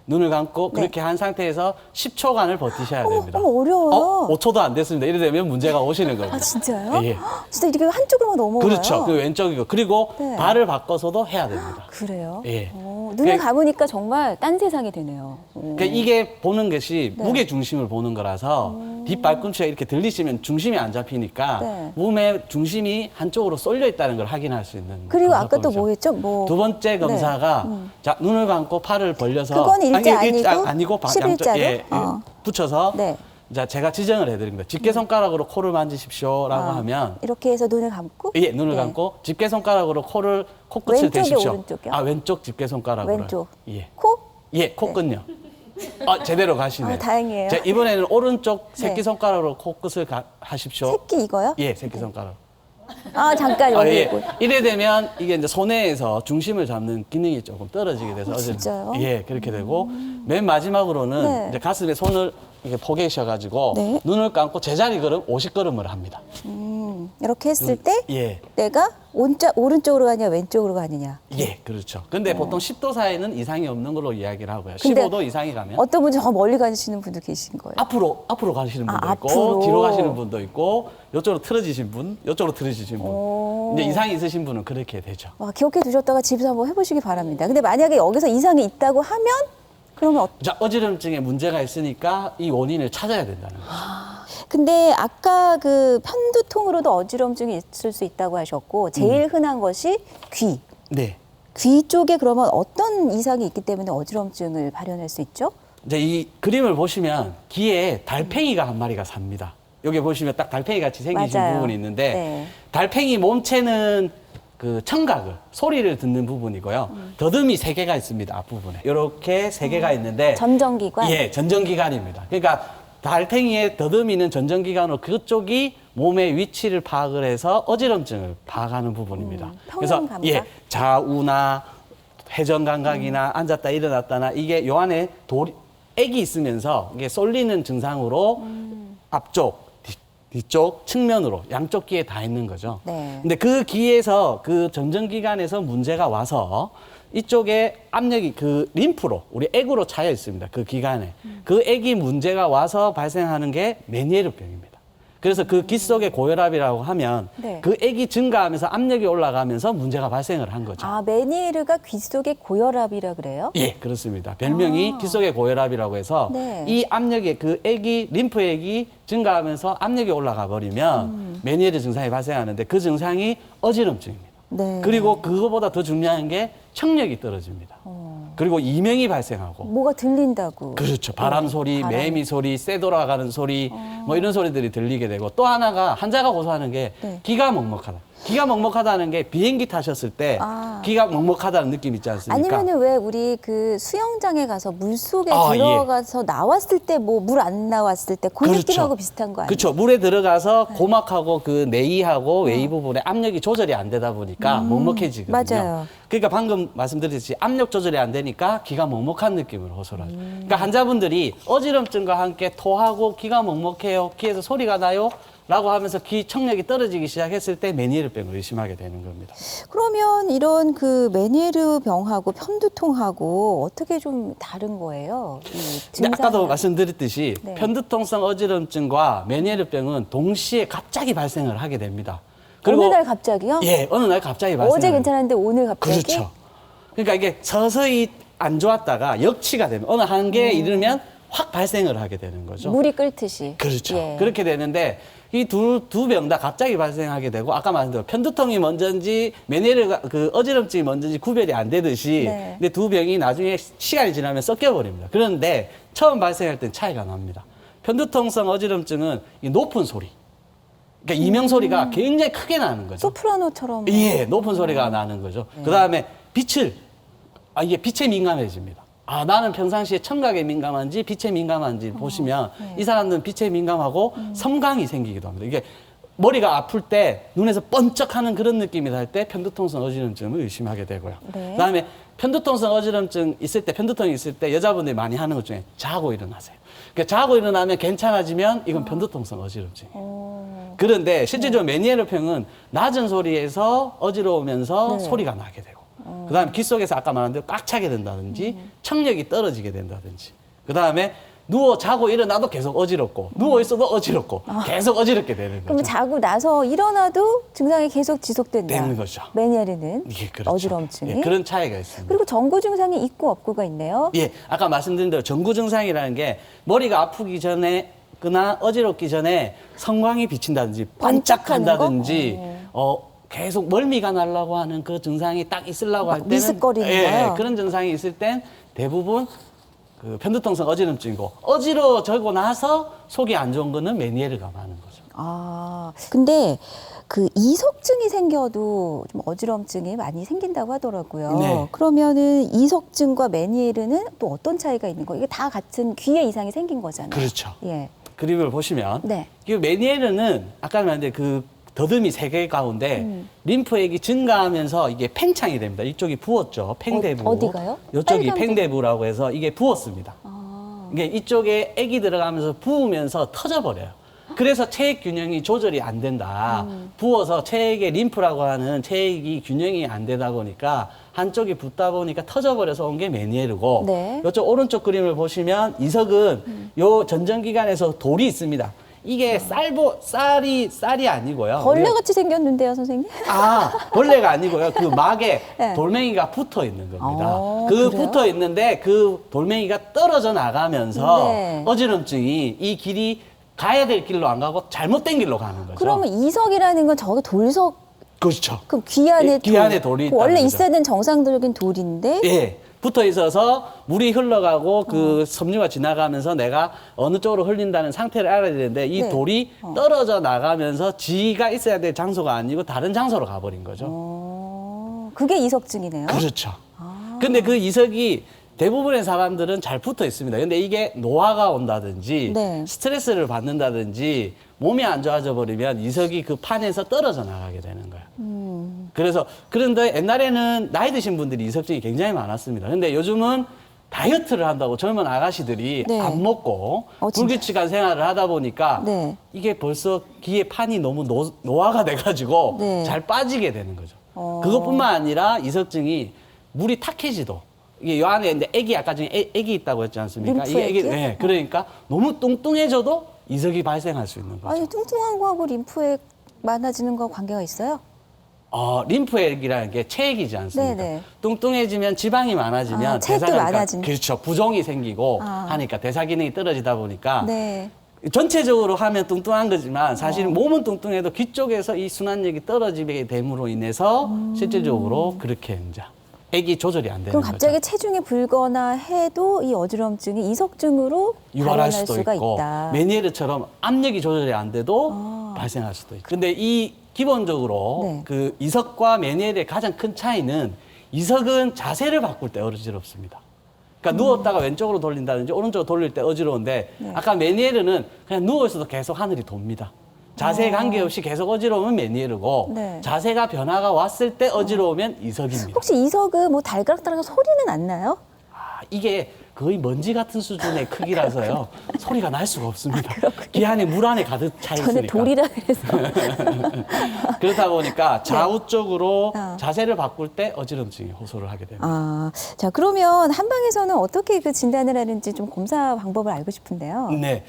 눈을 감고 네. 그렇게 한 상태에서 10초간을 버티셔야 됩니다. 어머, 어려워요. 5초도 안 됐습니다. 이래 되면 문제가 오시는 겁니다. 아, 진짜요? 예. 진짜 이렇게 한쪽으로만 넘어가요? 그렇죠. 그 왼쪽이고 그리고 네. 발을 바꿔서도 해야 됩니다. 그래요? 예. 눈을 그게- 감으니까 정말 딴 세상이 되네요. 그러니까 이게 보는 것이 네. 무게 중심을 보는 거라서 뒷발꿈치가 이렇게 들리시면 중심이 안 잡히니까 네. 몸의 중심이 한쪽으로 쏠려 있다는 걸 확인할 수 있는. 그리고 아까 또 검사법이죠. 뭐 했죠? 뭐 두 번째 검사가 자 눈을 감고 팔을 벌려서 그건 일자 아니고 아니고 11자로? 예, 어. 붙여서 네. 자 제가 지정을 해드립니다. 집게 손가락으로 코를 만지십시오라고 아, 하면 이렇게 해서 눈을 감고 예 눈을 네. 감고 집게 손가락으로 코끝을 왼쪽이요, 대십시오. 오른쪽이요? 아 왼쪽 집게 손가락으로. 왼쪽. 예. 코? 예, 코끝요. 제대로 가시네요. 아, 다행이에요. 자, 이번에는 오른쪽 네. 새끼손가락으로 코끝을 하십시오. 새끼 이거요? 예, 새끼손가락. 아 잠깐 여기 예. 있고. 이래 되면 이게 이제 손해에서 중심을 잡는 기능이 조금 떨어지게 돼서 진짜요? 예, 그렇게 되고 맨 마지막으로는 네. 이제 가슴에 손을 이렇게 포개셔가지고 네. 눈을 감고 제자리 걸음 50걸음을 합니다. 이렇게 했을 때 예. 내가 오른쪽으로 가냐 왼쪽으로 가느냐. 예, 그렇죠. 근데 보통 10도 사이는 이상이 없는 걸로 이야기를 하고요. 근데 15도 이상이 가면 어떤 분이 저 멀리 가시는 분도 계신 거예요. 앞으로 가시는 분도 아, 있고 앞으로. 뒤로 가시는 분도 있고 이쪽으로 틀어지신 분, 이쪽으로 틀어지신 오. 분. 이제 이상이 있으신 분은 그렇게 되죠. 와, 기억해 두셨다가 집에서 한번 해보시기 바랍니다. 근데 만약에 여기서 이상이 있다고 하면 그러면 자, 어지럼증에 문제가 있으니까 이 원인을 찾아야 된다는 거죠. 근데 아까 그 편두통으로도 어지럼증이 있을 수 있다고 하셨고 제일 흔한 것이 귀. 네. 귀 쪽에 그러면 어떤 이상이 있기 때문에 어지럼증을 발현할 수 있죠? 이제 이 그림을 보시면 귀에 달팽이가 한 마리가 삽니다. 여기 보시면 딱 달팽이 같이 생기신 맞아요. 부분이 있는데 네. 달팽이 몸체는 그 청각을 소리를 듣는 부분이고요. 더듬이 3개가 있습니다. 앞부분에. 이렇게 3개가 있는데 전정기관. 예, 전정기관입니다. 그러니까 달팽이의 더듬이는 전정기관으로 그쪽이 몸의 위치를 파악을 해서 어지럼증을 파악하는 부분입니다. 그래서 평형 감각? 예, 좌우나 회전 감각이나 앉았다 일어났다나 이게 요 안에 액이 있으면서 이게 쏠리는 증상으로 앞쪽, 뒤쪽, 측면으로 양쪽 귀에 다 있는 거죠. 네. 근데 그 귀에서 그 전정기관에서 문제가 와서 이쪽에 압력이 그 림프로 우리 액으로 차여 있습니다. 그 기관에 그 액이 문제가 와서 발생하는 게 메니에르병입니다. 그래서 그 귀 속의 고혈압이라고 하면 네. 그 액이 증가하면서 압력이 올라가면서 문제가 발생을 한 거죠. 아, 메니에르가 귀 속의 고혈압이라 그래요? 예, 그렇습니다. 별명이 귀 속의 고혈압이라고 해서 네. 이 압력의 그 액이 림프액이 증가하면서 압력이 올라가 버리면 메니에르 증상이 발생하는데 그 증상이 어지럼증입니다. 네. 그리고 그거보다 더 중요한 게 청력이 떨어집니다. 그리고 이명이 발생하고 뭐가 들린다고. 그렇죠. 바람 소리, 바람. 매미 소리, 새 돌아가는 소리, 뭐 이런 소리들이 들리게 되고 또 하나가 환자가 고소하는 게 네. 기가 먹먹하다. 기가 먹먹하다는 게 비행기 타셨을 때 아. 기가 먹먹하다는 느낌 있지 않습니까? 아니면은 왜 우리 그 수영장에 가서 물 속에 아, 들어가서 나왔을 때 뭐 물 안 나왔을 때 그 느낌하고 비슷한 거 아니에요? 그렇죠. 물에 들어가서 고막하고 그 내이하고 외이 부분에 압력이 조절이 안 되다 보니까 먹먹해지거든요. 맞아요. 그러니까 방금 말씀드렸듯이 압력 조절이 안 되니까 기가 먹먹한 느낌을 호소하죠. 그러니까 환자분들이 어지럼증과 함께 토하고 기가 먹먹해요. 귀에서 소리가 나요. 라고 하면서 귀 청력이 떨어지기 시작했을 때 메니에르병을 의심하게 되는 겁니다. 그러면 이런 그 메니에르 병하고 편두통하고 어떻게 좀 다른 거예요? 이 근데 아까도 증상이랑. 말씀드렸듯이 네. 편두통성 어지럼증과 메니에르병은 동시에 갑자기 발생을 하게 됩니다. 어느 날 갑자기요? 예, 어느 날 갑자기 발생. 어제 괜찮았는데 오늘 갑자기? 그렇죠. 그러니까 이게 서서히 안 좋았다가 역치가 되면 어느 한계에 이르면 확 발생을 하게 되는 거죠. 물이 끓듯이. 그렇죠. 예. 그렇게 되는데 이 두 병 다 갑자기 발생하게 되고 아까 말씀드린 편두통이 먼저인지 메니에르가 그 어지럼증이 먼저인지 구별이 안 되듯이 네. 근데 두 병이 나중에 시간이 지나면 섞여 버립니다. 그런데 처음 발생할 땐 차이가 납니다. 편두통성 어지럼증은 이 높은 소리. 그러니까 이명 소리가 굉장히 크게 나는 거죠. 소프라노처럼. 예, 높은 소리가 나는 거죠. 그다음에 이게 빛에 민감해집니다. 아, 나는 평상시에 청각에 민감한지 빛에 민감한지 보시면 이 사람들은 빛에 민감하고 섬광이 생기기도 합니다. 이게 머리가 아플 때 눈에서 번쩍하는 그런 느낌이 날 때 편두통성 어지럼증을 의심하게 되고요. 네. 그다음에 편두통성 어지럼증 있을 때 편두통이 있을 때 여자분들이 많이 하는 것 중에 자고 일어나세요. 그러니까 자고 일어나면 괜찮아지면 이건 편두통성 어지럼증이에요. 그런데 실제적으로 메니에르병은 낮은 소리에서 어지러우면서 네. 소리가 나게 되고 그다음에 귀 속에서 아까 말한 대로 꽉 차게 된다든지 청력이 떨어지게 된다든지 그다음에 누워 자고 일어나도 계속 어지럽고 누워 있어도 어지럽고 계속 어지럽게 되는 그럼 거죠. 자고 나서 일어나도 증상이 계속 지속된다. 되는 거죠. 메니에르는 이게 그렇죠. 어지럼증이. 예, 그런 차이가 있습니다. 그리고 전구 증상이 있고 없고가 있네요. 예, 아까 말씀드린 대로 전구 증상이라는 게 머리가 아프기 전에 그나 어지럽기 전에 성광이 비친다든지 반짝한다든지 계속 멀미가 나려고 하는 그 증상이 딱 있으려고 할 때는 미습거리는 예, 거요? 그런 증상이 있을 땐 대부분 그 편두통성 어지럼증이고 어지러워지고 나서 속이 안 좋은 거는 메니에르가 많은 거죠. 아, 근데 그 이석증이 생겨도 좀 어지럼증이 많이 생긴다고 하더라고요. 네. 그러면은 이석증과 메니에르는 또 어떤 차이가 있는 거예요? 이게 다 같은 귀에 이상이 생긴 거잖아요. 그렇죠. 예. 그림을 보시면 네. 이 메니에르는 아까 말한 그 더듬이 세 개 가운데 림프액이 증가하면서 이게 팽창이 됩니다. 이쪽이 부었죠. 팽대부. 어디가요? 이쪽이 빨간 팽대부라고 해서 이게 부었습니다. 아, 이게 이쪽에 액이 들어가면서 부으면서 터져버려요. 그래서 체액 균형이 조절이 안 된다. 부어서 체액의 림프라고 하는 체액이 균형이 안 되다 보니까 한쪽이 붓다 보니까 터져버려서 온 게 메니에르고 네. 이쪽 오른쪽 그림을 보시면 이석은 요 전정기관에서 돌이 있습니다. 이게 쌀이 아니고요. 벌레같이 생겼는데요, 선생님? 벌레가 아니고요. 그 막에 네. 돌멩이가 붙어 있는 겁니다. 그래요? 붙어 있는데 그 돌멩이가 떨어져 나가면서 네. 어지럼증이 이 길이 가야 될 길로 안 가고 잘못된 길로 가는 거죠. 그러면 이석이라는 건 저게 돌석, 그렇죠. 그럼 귀 안에 예, 귀 안에 돌이 그 원래 있다는 있어야 되는 정상적인 돌인데 예. 붙어 있어서 물이 흘러가고 그 섬유가 지나가면서 내가 어느 쪽으로 흘린다는 상태를 알아야 되는데 이 네. 돌이 떨어져 나가면서 지가 있어야 될 장소가 아니고 다른 장소로 가버린 거죠. 그게 이석증이네요. 그렇죠. 근데 그 이석이 대부분의 사람들은 잘 붙어 있습니다. 근데 이게 노화가 온다든지 네. 스트레스를 받는다든지 몸이 안 좋아져 버리면 이석이 그 판에서 떨어져 나가게 되는 거예요. 그래서 그런데 옛날에는 나이 드신 분들이 이석증이 굉장히 많았습니다. 근데 요즘은 다이어트를 한다고 젊은 아가씨들이 네. 안 먹고 진짜요? 불규칙한 생활을 하다 보니까 네. 이게 벌써 귀의 판이 너무 노화가 돼가지고 네. 잘 빠지게 되는 거죠. 그것뿐만 아니라 이석증이 물이 탁해지도 이게 요 안에 근데 액이 아까 전에 액이 있다고 했지 않습니까? 림프액이요? 네, 그러니까 너무 뚱뚱해져도 이석이 발생할 수 있는 거죠. 아니, 뚱뚱한 거하고 림프액 많아지는 거 관계가 있어요? 림프액이라는 게 체액이지 않습니까? 네네. 뚱뚱해지면 지방이 많아지면 체액도 그러니까 많아진다. 그렇죠. 부종이 생기고 하니까 대사 기능이 떨어지다 보니까 네. 전체적으로 하면 뚱뚱한 거지만 사실 몸은 뚱뚱해도 귀 쪽에서 이 순환력이 떨어지게 됨으로 인해서 실질적으로 그렇게 이제 액이 조절이 안 되는 그럼 갑자기 거죠. 체중이 불거나 해도 이 어지럼증이 이석증으로 유발할 발현할 수도 수가 있고 있다. 메니에르처럼 압력이 조절이 안 돼도 발생할 수도 있고. 근데 이 기본적으로 네. 그 이석과 메니에르의 가장 큰 차이는 이석은 자세를 바꿀 때 어지럽습니다. 그러니까 누웠다가 왼쪽으로 돌린다든지 오른쪽으로 돌릴 때 어지러운데 아까 메니에르는 그냥 누워 있어도 계속 하늘이 돕니다. 자세에 관계없이 계속 어지러우면 메니에르고 네. 자세가 변화가 왔을 때 어지러우면 이석입니다. 혹시 이석은 뭐 달그락달그락 소리는 안 나요? 이게 거의 먼지 같은 수준의 크기라서요. 소리가 날 수가 없습니다. 귀 안에 물 안에 가득 차 저는 있으니까. 돌이라 그래서. 그렇다 보니까 좌우 쪽으로 어. 자세를 바꿀 때 어지럼증이 호소를 하게 됩니다. 아, 자, 그러면 한방에서는 어떻게 그 진단을 하는지 좀 검사 방법을 알고 싶은데요. 네.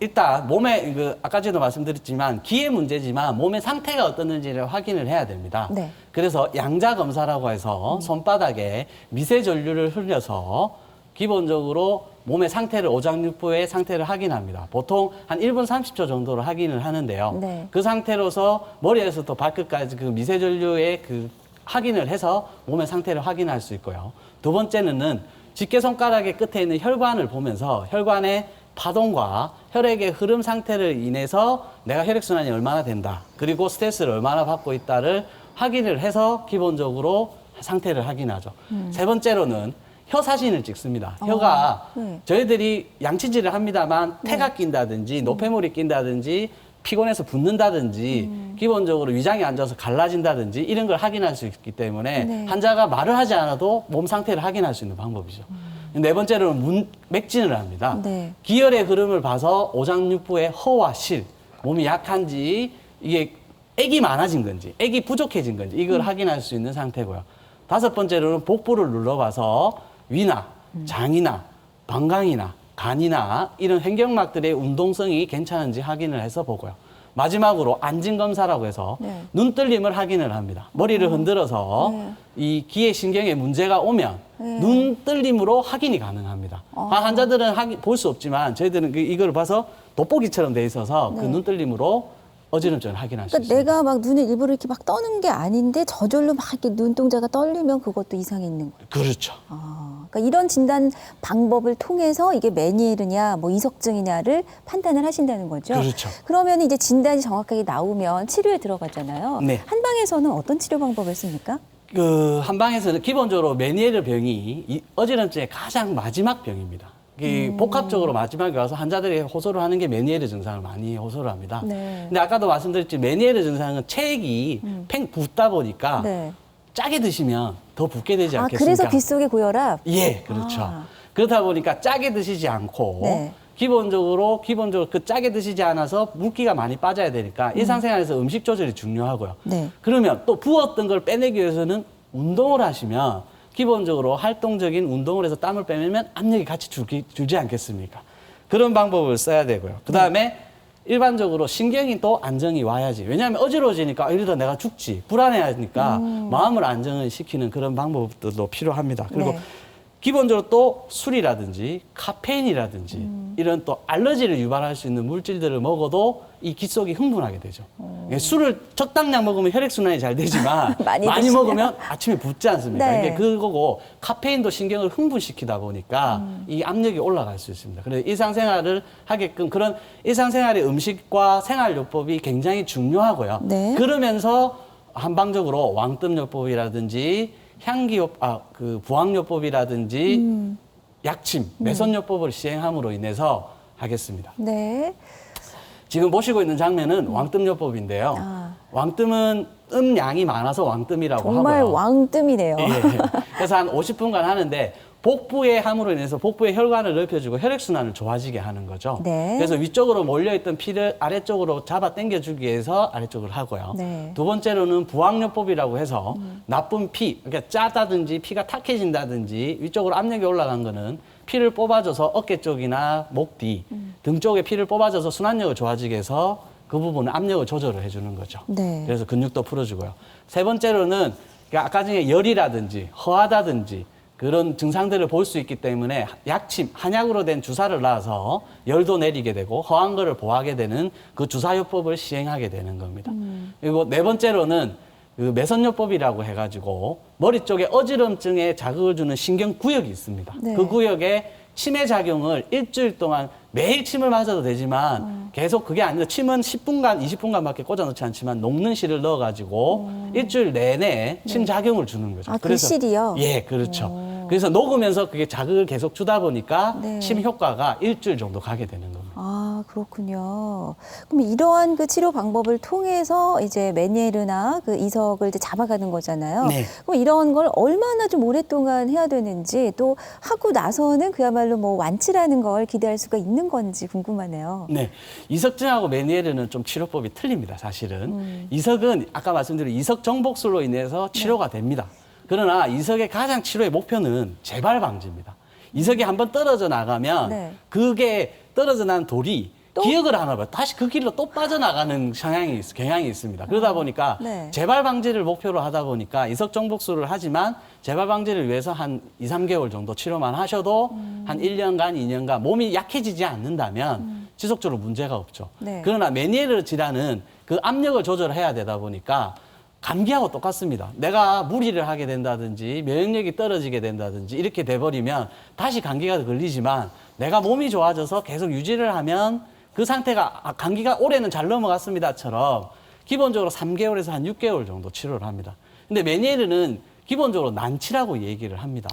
일단 몸에 아까 전에도 말씀드렸지만 귀의 문제지만 몸의 상태가 어떻는지를 확인을 해야 됩니다. 네. 그래서 양자 검사라고 해서 손바닥에 미세 전류를 흘려서 기본적으로 몸의 상태를 오장육부의 상태를 확인합니다. 보통 한 1분 30초 정도로 확인을 하는데요. 네. 그 상태로서 머리에서부터 발끝까지 그 미세 전류의 그 확인을 해서 몸의 상태를 확인할 수 있고요. 두 번째는 집게손가락의 끝에 있는 혈관을 보면서 혈관의 파동과 혈액의 흐름 상태를 인해서 내가 혈액순환이 얼마나 된다. 그리고 스트레스를 얼마나 받고 있다를 확인을 해서 기본적으로 상태를 확인하죠. 세 번째로는 혀 사진을 찍습니다. 혀가 네. 저희들이 양치질을 합니다만 태가 낀다든지 노폐물이 낀다든지 피곤해서 붓는다든지 기본적으로 위장이 안 좋아서 갈라진다든지 이런 걸 확인할 수 있기 때문에 네. 환자가 말을 하지 않아도 몸 상태를 확인할 수 있는 방법이죠. 네 번째로는 맥진을 합니다. 네. 기혈의 흐름을 봐서 오장육부의 허와 실, 몸이 약한지 이게 액이 많아진 건지 액이 부족해진 건지 이걸 확인할 수 있는 상태고요. 다섯 번째로는 복부를 눌러봐서 위나 장이나 방광이나 간이나 이런 횡격막들의 운동성이 괜찮은지 확인을 해서 보고요. 마지막으로 안진검사라고 해서 네. 눈떨림을 확인을 합니다. 머리를 흔들어서 네. 이 귀의 신경에 문제가 오면 네. 눈떨림으로 확인이 가능합니다. 환자들은 볼 수 없지만 저희들은 이걸 봐서 돋보기처럼 돼 있어서 그 네. 눈떨림으로 어지럼증을 확인할 수 그러니까 있습니다. 내가 막 눈을 일부러 이렇게 막 떠는 게 아닌데 저절로 막 이렇게 눈동자가 떨리면 그것도 이상이 있는 거예요. 그렇죠. 그러니까 이런 진단 방법을 통해서 이게 메니에르냐, 뭐 이석증이냐를 판단을 하신다는 거죠. 그렇죠. 그러면 이제 진단이 정확하게 나오면 치료에 들어가잖아요. 네. 한방에서는 어떤 치료 방법을 씁니까? 그 한방에서는 기본적으로 메니에르 병이 이 어지럼증의 가장 마지막 병입니다. 이 복합적으로 마지막에 와서 환자들이 호소를 하는 게 메니에르 증상을 많이 호소를 합니다. 네. 근데 아까도 말씀드렸지 메니에르 증상은 체액이 팽 붓다 보니까 네. 짜게 드시면 더 붓게 되지 아, 않겠습니까? 그래서 귓속의 고혈압? 예, 그렇죠. 아. 그렇다 보니까 짜게 드시지 않고 네. 기본적으로 그 짜게 드시지 않아서 물기가 많이 빠져야 되니까 일상생활에서 음식 조절이 중요하고요. 네. 그러면 또 부었던 걸 빼내기 위해서는 운동을 하시면 기본적으로 활동적인 운동을 해서 땀을 빼내면 압력이 같이 줄지 않겠습니까? 그런 방법을 써야 되고요. 그 다음에 일반적으로 신경이 또 안정이 와야지. 왜냐하면 어지러워지니까 이러다 내가 죽지. 불안해하니까 마음을 안정을 시키는 그런 방법들도 필요합니다. 그리고 네. 기본적으로 또 술이라든지 카페인이라든지 이런 또 알러지를 유발할 수 있는 물질들을 먹어도 이 귓속이 흥분하게 되죠. 술을 적당량 먹으면 혈액순환이 잘 되지만 많이 많이 드시면. 먹으면 아침에 붓지 않습니까? 네. 이게 그거고 카페인도 신경을 흥분시키다 보니까 이 압력이 올라갈 수 있습니다. 그래서 일상생활을 하게끔 그런 일상생활의 음식과 생활요법이 굉장히 중요하고요. 네. 그러면서 한방적으로 왕뜸요법이라든지 그 부항요법이라든지 약침, 매선요법을 시행함으로 인해서 하겠습니다. 네. 지금 보시고 있는 장면은 왕뜸요법인데요. 아. 왕뜸은 뜸양이 많아서 왕뜸이라고 정말 하고요. 왕뜸이네요. 예. 그래서 한 50분간 하는데 복부의 함으로 인해서 복부의 혈관을 넓혀주고 혈액순환을 좋아지게 하는 거죠. 네. 그래서 위쪽으로 몰려있던 피를 아래쪽으로 잡아 당겨주기 위해서 아래쪽으로 하고요. 네. 두 번째로는 부항요법이라고 해서 나쁜 피, 그러니까 짜다든지 피가 탁해진다든지 위쪽으로 압력이 올라간 거는 피를 뽑아줘서 어깨 쪽이나 목 뒤, 등 쪽에 피를 뽑아줘서 순환력을 좋아지게 해서 그 부분은 압력을 조절을 해주는 거죠. 네. 그래서 근육도 풀어주고요. 세 번째로는 그러니까 아까 중에 열이라든지 허하다든지 그런 증상들을 볼 수 있기 때문에 약침, 한약으로 된 주사를 놔서 열도 내리게 되고 허한 거를 보하게 되는 그 주사요법을 시행하게 되는 겁니다. 그리고 네 번째로는 그 매선요법이라고 해가지고 머리 쪽에 어지럼증에 자극을 주는 신경구역이 있습니다. 네. 그 구역에 침의 작용을 일주일 동안 매일 침을 맞아도 되지만 계속 그게 아니라 침은 10분간, 20분간밖에 꽂아놓지 않지만 녹는 실을 넣어가지고 일주일 내내 침 작용을 주는 거죠. 아, 그 실이요? 예, 그렇죠. 그래서 녹으면서 그게 자극을 계속 주다 보니까 네. 침 효과가 일주일 정도 가게 되는 겁니다. 아, 그렇군요. 그럼 이러한 그 치료 방법을 통해서 이제 메니에르나 그 이석을 이제 잡아가는 거잖아요. 네. 그럼 이런 걸 얼마나 좀 오랫동안 해야 되는지 또 하고 나서는 그야말로 뭐 완치라는 걸 기대할 수가 있는 건지 궁금하네요. 네. 이석증하고 메니에르는 좀 치료법이 틀립니다, 사실은. 이석은 아까 말씀드린 이석 정복술로 인해서 치료가 됩니다. 그러나 이석의 가장 치료의 목표는 재발 방지입니다. 이석이 한번 떨어져 나가면 네. 그게 떨어져 난 돌이 또? 기억을 하나 봐요. 다시 그 길로 또 빠져나가는 경향이 있습니다. 그러다 보니까 네. 재발 방지를 목표로 하다 보니까 이석 정복술을 하지만 재발 방지를 위해서 한 2, 3개월 정도 치료만 하셔도 한 1년간, 2년간 몸이 약해지지 않는다면 지속적으로 문제가 없죠. 네. 그러나 메니에르 질환은 그 압력을 조절해야 되다 보니까 감기하고 똑같습니다. 내가 무리를 하게 된다든지 면역력이 떨어지게 된다든지 이렇게 돼버리면 다시 감기가 걸리지만 내가 몸이 좋아져서 계속 유지를 하면 그 상태가 감기가 올해는 잘 넘어갔습니다처럼 기본적으로 3개월에서 한 6개월 정도 치료를 합니다. 근데 메니에르는 기본적으로 난치라고 얘기를 합니다.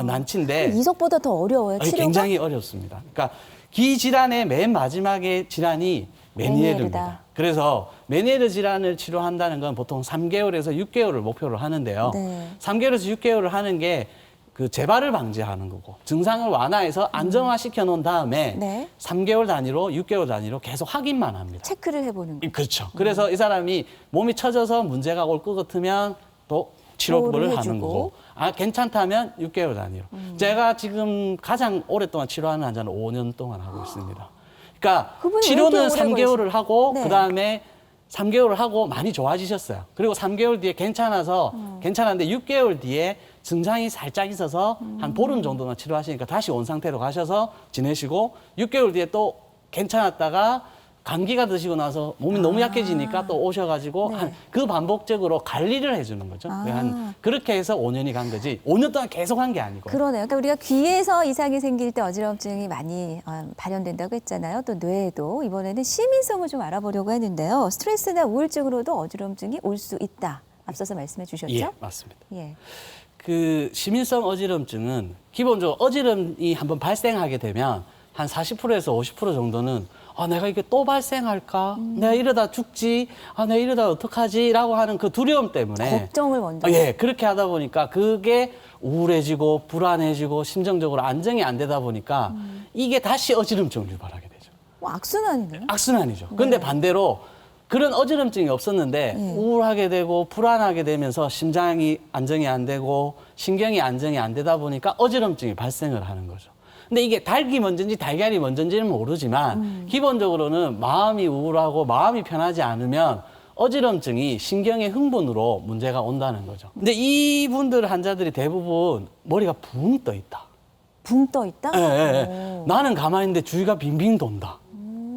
난치인데 이석보다 더 어려워요, 아니, 치료가? 굉장히 어렵습니다. 그러니까 기 질환의 맨 마지막의 질환이 메니에르입니다. 메니에르다. 그래서 메니에르 질환을 치료한다는 건 보통 3개월에서 6개월을 목표로 하는데요. 네. 3개월에서 6개월을 하는 게 그 재발을 방지하는 거고 증상을 완화해서 안정화시켜 놓은 다음에 네. 3개월 단위로 6개월 단위로 계속 확인만 합니다. 체크를 해보는 거. 그렇죠. 그래서 이 사람이 몸이 처져서 문제가 올 것 같으면 또 치료를 치료를 하는 해주고. 거고, 괜찮다면 6개월 단위로. 제가 지금 가장 오랫동안 치료하는 환자는 5년 동안 하고 있습니다. 그러니까 그분이 왜 치료는 이렇게 오래 3개월을 하고 네. 그다음에 3개월을 하고 많이 좋아지셨어요. 그리고 3개월 뒤에 괜찮아서 괜찮았는데 6개월 뒤에 증상이 살짝 있어서 한 보름 정도만 치료하시니까 다시 원 상태로 가셔서 지내시고 6개월 뒤에 또 괜찮았다가 감기가 드시고 나서 몸이 너무 약해지니까 또 오셔가지고 네. 그 반복적으로 관리를 해주는 거죠. 그렇게 해서 5년이 간 거지 5년 동안 계속 한 게 아니고. 그러네요. 그러니까 우리가 귀에서 이상이 생길 때 어지럼증이 많이 발현된다고 했잖아요. 또 뇌에도 이번에는 시민성을 좀 알아보려고 했는데요. 스트레스나 우울증으로도 어지럼증이 올 수 있다. 앞서서 말씀해 주셨죠? 예, 맞습니다. 예. 그 시민성 어지럼증은 기본적으로 어지럼이 한번 발생하게 되면 한 40%에서 50% 정도는 내가 이게 또 발생할까? 내가 이러다 죽지? 내가 이러다 어떡하지? 라고 하는 그 두려움 때문에. 걱정을 먼저. 예, 그렇게 하다 보니까 그게 우울해지고 불안해지고 심정적으로 안정이 안 되다 보니까 이게 다시 어지럼증을 유발하게 되죠. 악순환이네요. 악순환이죠. 근데 반대로 그런 어지럼증이 없었는데 우울하게 되고 불안하게 되면서 심장이 안정이 안 되고 신경이 안정이 안 되다 보니까 어지럼증이 발생을 하는 거죠. 근데 이게 닭이 먼저인지 달걀이 먼저인지는 모르지만 기본적으로는 마음이 우울하고 마음이 편하지 않으면 어지럼증이 신경의 흥분으로 문제가 온다는 거죠. 근데 이분들 환자들이 대부분 머리가 붕 떠 있다. 붕 떠 있다? 예, 예. 나는 가만히 있는데 주위가 빙빙 돈다.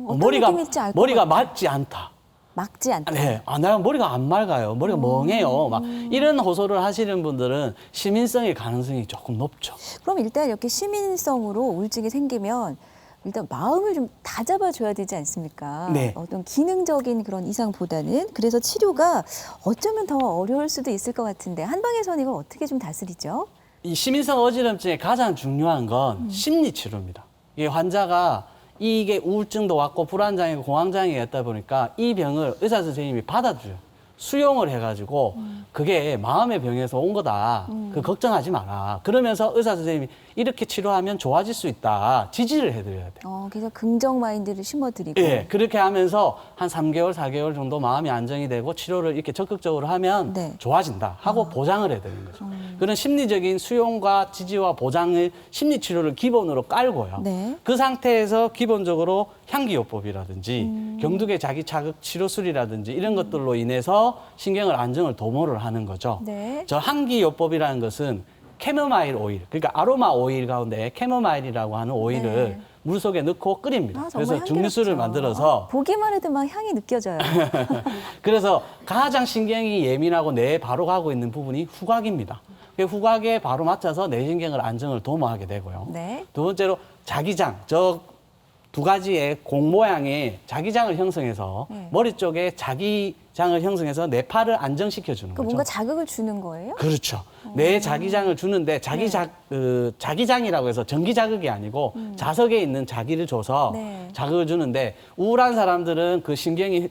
어떤 머리가 느낌일지 알 것 머리가 같아요. 맑지 않다. 막지 않다. 네. 내가 머리가 안 맑아요. 머리가 멍해요. 막 이런 호소를 하시는 분들은 시민성의 가능성이 조금 높죠. 그럼 일단 이렇게 시민성으로 우울증이 생기면 일단 마음을 좀 다잡아줘야 되지 않습니까? 네. 어떤 기능적인 그런 이상보다는. 그래서 치료가 어쩌면 더 어려울 수도 있을 것 같은데 한방에서는 이걸 어떻게 좀 다스리죠? 이 시민성 어지럼증의 가장 중요한 건 심리 치료입니다. 이 환자가 이게 우울증도 왔고 불안장애고 공황장애였다 보니까 이 병을 의사 선생님이 받아줘요. 수용을 해가지고 그게 마음의 병에서 온 거다. 그 걱정하지 마라. 그러면서 의사 선생님이 이렇게 치료하면 좋아질 수 있다. 지지를 해드려야 돼요. 그래서 긍정 마인드를 심어드리고. 예, 그렇게 하면서 한 3개월, 4개월 정도 마음이 안정이 되고 치료를 이렇게 적극적으로 하면 네. 좋아진다 하고 보장을 해드리는 거죠. 그런 심리적인 수용과 지지와 보장을 심리 치료를 기본으로 깔고요. 네. 그 상태에서 기본적으로 향기요법이라든지 경두계 자기 자극 치료술이라든지 이런 것들로 인해서 신경을 안정을 도모를 하는 거죠. 네. 저 향기요법이라는 것은 캐모마일 오일, 그러니까 아로마 오일 가운데 캐모마일이라고 하는 오일을 네. 물 속에 넣고 끓입니다. 정말 그래서 증류수를 향기롭죠. 만들어서 보기만 해도 막 향이 느껴져요. 그래서 가장 신경이 예민하고 뇌에 바로 가고 있는 부분이 후각입니다. 그 후각에 바로 맞춰서 뇌신경을 안정을 도모하게 되고요. 네. 두 번째로 자기장, 저 두 가지의 공 모양의 자기장을 형성해서 네. 머리 쪽에 자기장을 형성해서 뇌파를 안정시켜 주는 그 거죠. 뭔가 자극을 주는 거예요? 그렇죠. 뇌 자기장을 주는데 자기장이라고 해서 전기 자극이 아니고 자석에 있는 자기를 줘서 네. 자극을 주는데 우울한 사람들은 그 신경이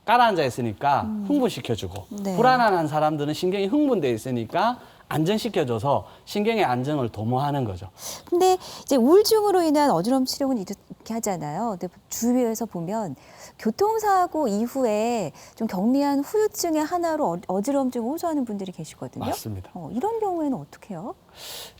가라앉아 있으니까 흥분시켜주고 네. 불안한 사람들은 신경이 흥분돼 있으니까 안정시켜줘서 신경의 안정을 도모하는 거죠. 근데 이제 우울증으로 인한 어지러움 치료는 이렇게 하잖아요. 근데 주위에서 보면 교통사고 이후에 좀 경미한 후유증의 하나로 어지러움증을 호소하는 분들이 계시거든요. 맞습니다. 이런 경우에는 어떻게 해요?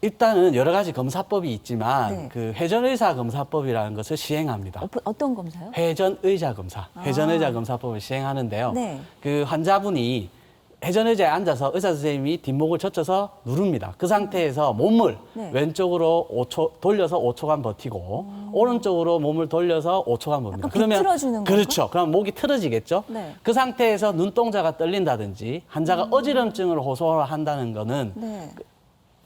일단은 여러 가지 검사법이 있지만 네. 그 회전의사 검사법이라는 것을 시행합니다. 어떤 검사요? 회전의자 검사, 회전의자 검사법을 시행하는데요. 네. 그 환자분이 회전의자에 앉아서 의사 선생님이 뒷목을 젖혀서 누릅니다. 그 상태에서 몸을 네. 왼쪽으로 5초 돌려서 5초간 버티고 오른쪽으로 몸을 돌려서 5초간 봅니다. 약간 비틀어주는 건가? 그렇죠. 그럼 목이 틀어지겠죠. 네. 그 상태에서 눈동자가 떨린다든지 환자가 어지럼증을 호소한다는 거는 네.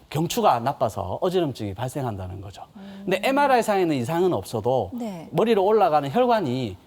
경추가 나빠서 어지럼증이 발생한다는 거죠. 근데 MRI상에는 이상은 없어도 네. 머리로 올라가는 혈관이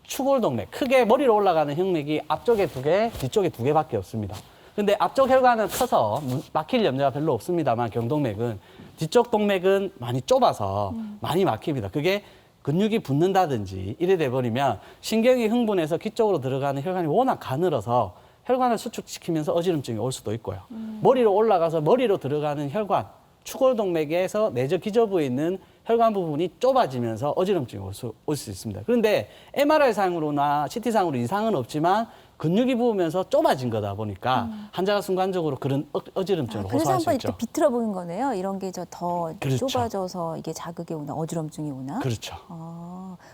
추골동맥, 크게 머리로 올라가는 혈맥이 앞쪽에 2개, 뒤쪽에 2개밖에 없습니다. 근데 앞쪽 혈관은 커서 막힐 염려가 별로 없습니다만 경동맥은 뒤쪽 동맥은 많이 좁아서 많이 막힙니다. 그게 근육이 붙는다든지 이래 돼버리면 신경이 흥분해서 귀 쪽으로 들어가는 혈관이 워낙 가늘어서 혈관을 수축시키면서 어지럼증이 올 수도 있고요. 머리로 올라가서 머리로 들어가는 혈관, 추골동맥에서 내저 기저부에 있는 혈관 부분이 좁아지면서 어지럼증이 올 수 있습니다. 그런데 MRI상으로나 CT상으로 이상은 없지만 근육이 부으면서 좁아진 거다 보니까 환자가 순간적으로 그런 어지럼증을 그래서 호소할 수 한번 있죠. 이렇게 비틀어 보는 거네요. 이런 게 더 그렇죠. 좁아져서 이게 자극이 오나 어지럼증이 오나. 그렇죠.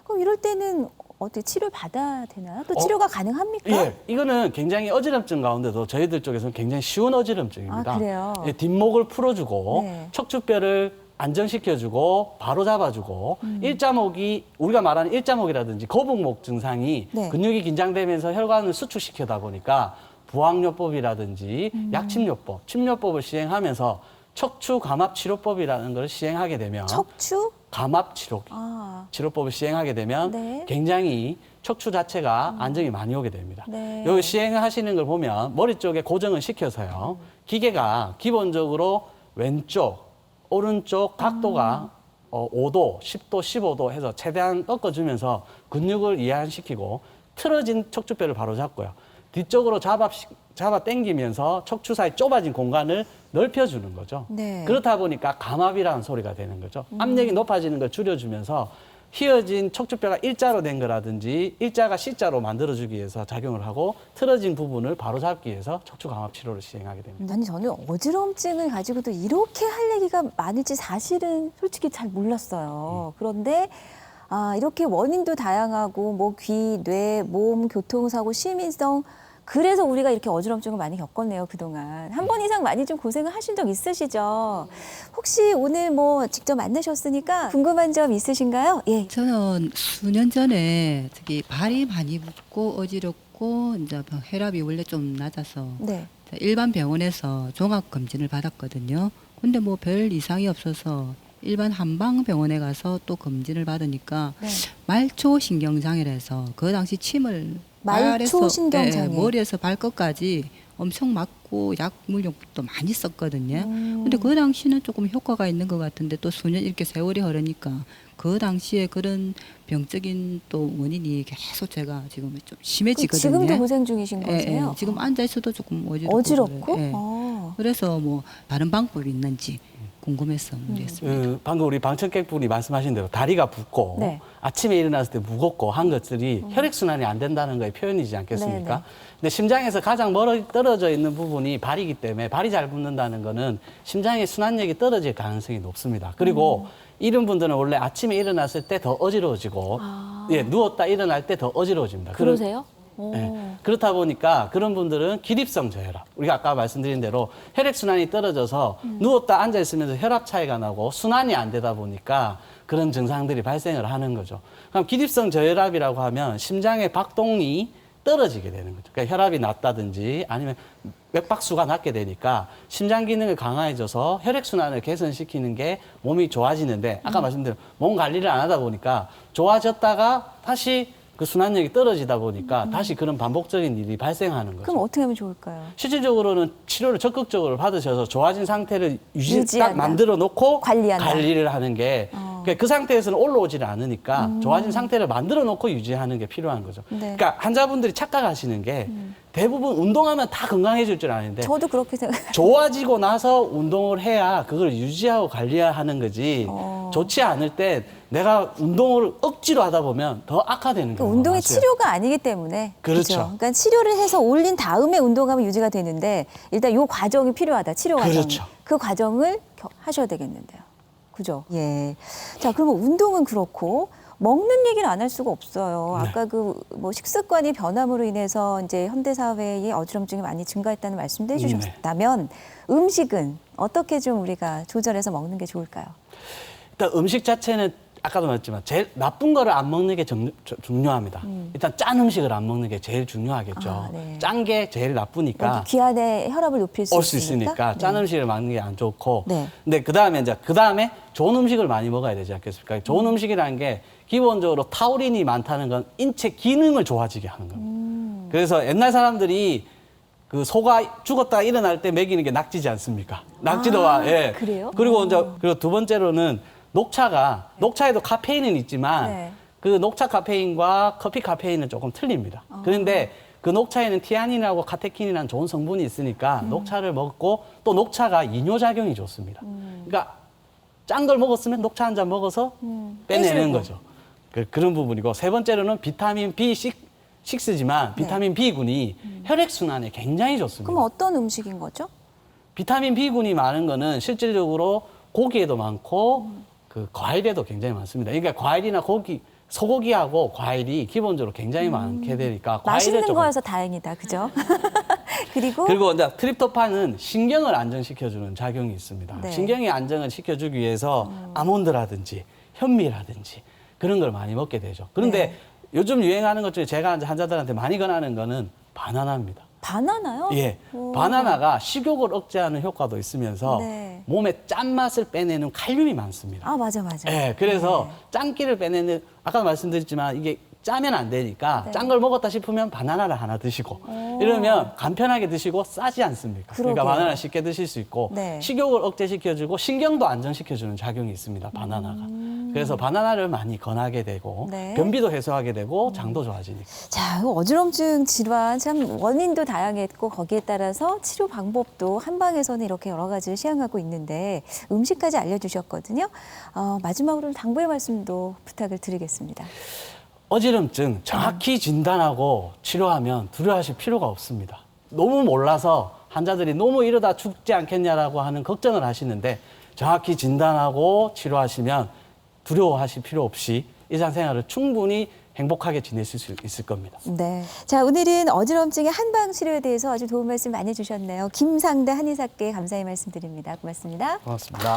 그럼 이럴 때는 어떻게 치료 받아야 되나요? 또 치료가 가능합니까? 예, 이거는 굉장히 어지럼증 가운데도 저희들 쪽에서는 굉장히 쉬운 어지럼증입니다. 아, 그래요? 예, 뒷목을 풀어주고 네. 척추뼈를 안정시켜주고 바로 잡아주고 일자목이 우리가 말하는 일자목이라든지 거북목 증상이 네. 근육이 긴장되면서 혈관을 수축시키다 보니까 부항요법이라든지 약침요법, 침요법을 시행하면서 척추 감압 치료법이라는 걸 시행하게 되면 척추? 감압 치료 아, 치료법을 시행하게 되면 네. 굉장히 척추 자체가 안정이 많이 오게 됩니다. 네. 여기 시행하시는 걸 보면 머리 쪽에 고정을 시켜서요. 기계가 기본적으로 왼쪽, 오른쪽 각도가 5도, 10도, 15도 해서 최대한 꺾어주면서 근육을 이완시키고 틀어진 척추뼈를 바로 잡고요. 뒤쪽으로 잡아 당기면서 척추 사이 좁아진 공간을 넓혀주는 거죠. 네. 그렇다 보니까 감압이라는 소리가 되는 거죠. 압력이 높아지는 걸 줄여주면서 휘어진 척추뼈가 일자로 된 거라든지 일자가 C자로 만들어주기 위해서 작용을 하고 틀어진 부분을 바로잡기 위해서 척추 감압 치료를 시행하게 됩니다. 아니 저는 어지럼증을 가지고도 이렇게 할 얘기가 많을지 사실은 솔직히 잘 몰랐어요. 그런데 이렇게 원인도 다양하고 뭐 귀, 뇌, 몸, 교통사고, 시민성 그래서 우리가 이렇게 어지럼증을 많이 겪었네요, 그동안. 한 번 이상 많이 좀 고생을 하신 적 있으시죠? 혹시 오늘 뭐 직접 만나셨으니까 궁금한 점 있으신가요? 예. 저는 수년 전에 특히 발이 많이 붓고 어지럽고 이제 혈압이 원래 좀 낮아서 네. 일반 병원에서 종합 검진을 받았거든요. 근데 뭐 별 이상이 없어서 일반 한방병원에 가서 또 검진을 받으니까 네. 말초신경장애라서 그 당시 침을 말초신경장애. 머리에서 발끝까지 엄청 맞고 약물용도 많이 썼거든요. 음. 근데 그 당시는 조금 효과가 있는 것 같은데 또 수년 이렇게 세월이 흐르니까 그 당시에 그런 병적인 또 원인이 계속 제가 지금 좀 심해지거든요. 지금도 고생 중이신 예, 거세요? 예. 지금 앉아 있어도 조금 어지럽고. 어지럽고? 그래요. 예. 그래서 뭐 다른 방법이 있는지 궁금해서 문의했습니다. 방금 우리 방청객 분이 말씀하신 대로 다리가 붓고 네. 아침에 일어났을 때 무겁고 한 것들이 혈액순환이 안 된다는 거의 표현이지 않겠습니까? 네, 네. 근데 심장에서 가장 멀리 떨어져 있는 부분이 발이기 때문에 발이 잘 붓는다는 거는 심장의 순환력이 떨어질 가능성이 높습니다. 그리고 이런 분들은 원래 아침에 일어났을 때 더 어지러워지고 예, 누웠다 일어날 때 더 어지러워집니다. 그러세요? 네. 그렇다 보니까 그런 분들은 기립성 저혈압. 우리가 아까 말씀드린 대로 혈액순환이 떨어져서 누웠다 앉아있으면서 혈압 차이가 나고 순환이 안 되다 보니까 그런 증상들이 발생을 하는 거죠. 그럼 기립성 저혈압이라고 하면 심장의 박동이 떨어지게 되는 거죠. 그러니까 혈압이 낮다든지 아니면 맥박수가 낮게 되니까 심장 기능을 강화해줘서 혈액순환을 개선시키는 게 몸이 좋아지는데 아까 말씀드린 몸 관리를 안 하다 보니까 좋아졌다가 다시 그 순환력이 떨어지다 보니까 다시 그런 반복적인 일이 발생하는 거죠. 그럼 어떻게 하면 좋을까요? 실질적으로는 치료를 적극적으로 받으셔서 좋아진 상태를 유지한다. 딱 만들어 놓고 관리한다. 관리를 하는 게 그 상태에서는 올라오지를 않으니까 좋아진 상태를 만들어 놓고 유지하는 게 필요한 거죠. 네. 그러니까 환자분들이 착각하시는 게 대부분 운동하면 다 건강해질 줄 아는데 저도 그렇게 생각해요. 좋아지고 나서 운동을 해야 그걸 유지하고 관리하는 거지 좋지 않을 때 내가 운동을 억지로 하다 보면 더 악화되는 경우가 운동이 많아요. 치료가 아니기 때문에. 그렇죠. 그죠? 그러니까 치료를 해서 올린 다음에 운동하면 유지가 되는데 일단 요 과정이 필요하다. 치료 과정. 그렇죠. 그 과정을 하셔야 되겠는데요. 그죠? 예. 자, 그러면 운동은 그렇고 먹는 얘기를 안 할 수가 없어요. 네. 아까 그 뭐 식습관이 변함으로 인해서 이제 현대 사회에 어지럼증이 많이 증가했다는 말씀도 해주셨다면 음식은 어떻게 좀 우리가 조절해서 먹는 게 좋을까요? 일단 음식 자체는 아까도 말했지만 제일 나쁜 거를 안 먹는 게 중요합니다. 일단 짠 음식을 안 먹는 게 제일 중요하겠죠. 아, 네. 짠 게 제일 나쁘니까 귀 안에 혈압을 높일 수 올 수 있으니까 짠 네. 음식을 먹는 게 안 좋고. 네. 근데 그다음에 좋은 음식을 많이 먹어야 되지 않겠습니까? 좋은 음식이라는 게 기본적으로 타우린이 많다는 건 인체 기능을 좋아지게 하는 겁니다. 그래서 옛날 사람들이 그 소가 죽었다가 일어날 때 먹이는 게 낙지지 않습니까? 낙지도와 예. 그래요? 그리고 이제 그리고 두 번째로는 녹차에도 카페인은 있지만 네. 그 녹차 카페인과 커피 카페인은 조금 틀립니다. 그런데 그 녹차에는 티아닌이라고 카테킨이라는 좋은 성분이 있으니까 녹차를 먹고 또 녹차가 이뇨작용이 좋습니다. 그러니까 짠 걸 먹었으면 녹차 한 잔 먹어서 빼내는 빼주고. 거죠. 그런 부분이고 세 번째로는 비타민 B6지만 비타민 B군이 혈액순환에 굉장히 좋습니다. 그럼 어떤 음식인 거죠? 비타민 B군이 많은 거는 실질적으로 고기에도 많고 그 과일에도 굉장히 많습니다. 그러니까 과일이나 고기, 소고기하고 과일이 기본적으로 굉장히 많게 되니까 과일을 맛있는 조금 거여서 다행이다, 그죠? 그리고 그리고 이제 트립토판은 신경을 안정시켜주는 작용이 있습니다. 네. 신경의 안정을 시켜주기 위해서 아몬드라든지 현미라든지 그런 걸 많이 먹게 되죠. 그런데 네. 요즘 유행하는 것 중에 제가 이제 환자들한테 많이 권하는 거는 바나나입니다. 바나나요? 예, 오. 바나나가 식욕을 억제하는 효과도 있으면서 네. 몸에 짠맛을 빼내는 칼륨이 많습니다. 아, 맞아. 예, 그래서 네. 짠기를 빼내는 아까 말씀드렸지만 이게 짜면 안 되니까 네. 짠 걸 먹었다 싶으면 바나나를 하나 드시고 이러면 간편하게 드시고 싸지 않습니까? 그러니까 그러게요. 바나나 쉽게 드실 수 있고 네. 식욕을 억제시켜주고 신경도 안정시켜주는 작용이 있습니다. 바나나가. 그래서 바나나를 많이 권하게 되고 네. 변비도 해소하게 되고 장도 좋아지니까. 자, 이 어지럼증 질환 참 원인도 다양했고 거기에 따라서 치료 방법도 한방에서는 이렇게 여러 가지를 시행하고 있는데 음식까지 알려주셨거든요. 마지막으로 당부의 말씀도 부탁을 드리겠습니다. 어지럼증 정확히 진단하고 치료하면 두려워하실 필요가 없습니다. 너무 몰라서 환자들이 너무 이러다 죽지 않겠냐라고 하는 걱정을 하시는데 정확히 진단하고 치료하시면 두려워하실 필요 없이 일상생활을 충분히 행복하게 지내실 수 있을 겁니다. 네. 자, 오늘은 어지럼증의 한방 치료에 대해서 아주 도움 말씀 많이 주셨네요. 김상대 한의사께 감사의 말씀 드립니다. 고맙습니다. 고맙습니다.